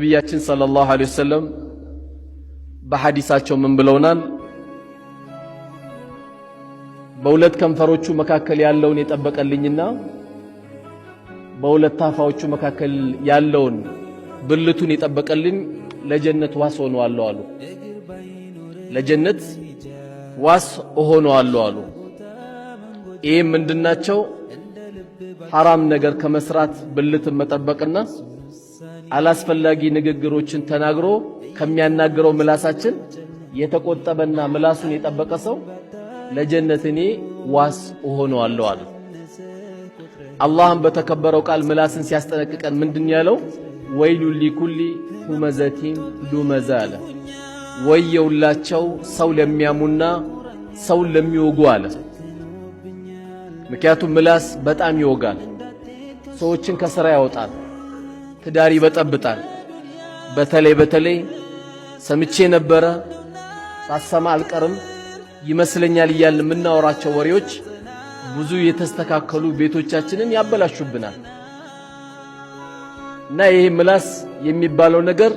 ነቢያችን ሰለላሁ ዐለይሂ ወሰለም በሐዲሳቸው ምን ብለውናል? በሁለት ከንፈሮቹ መካከል ያለውን የጠበቀልኝና በሁለት ታፋዎቹ መካከል ያለውን ብልቱን የጠበቀልኝ ለጀነት ዋስ ሆነዋለሁ አሉ። ለጀነት ዋስ ሆነዋለሁ አሉ። ይሄ ምንድናቸው? ሐራም ነገር ከመስራት ብልትን መጠበቅና አላስፈላጊ ንግግሮችን ተናግሮ ከሚያናግረው ምላሳችን የተቆጠበና ምላሱን የጠበቀ ሰው ለጀነት እኔ ዋስ ሆነዋለሁ አለ። አላህም በተከበረው ቃል ምላስን ሲያስጠነቅቀን ምንድን ያለው? ወይሉ ሊኩሊ ሁመዘቲን ሉመዛ አለ። ወየውላቸው ሰው ለሚያሙና ሰው ለሚወጉ አለ። ምክንያቱም ምላስ በጣም ይወጋል፣ ሰዎችን ከሥራ ያወጣል፣ ትዳር ይበጠብጣል። በተለይ ሰምቼ ነበረ ሳሰማ አልቀርም ይመስለኛል እያልን የምናወራቸው ወሬዎች ብዙ የተስተካከሉ ቤቶቻችንን ያበላሹብናል። እና ይሄ ምላስ የሚባለው ነገር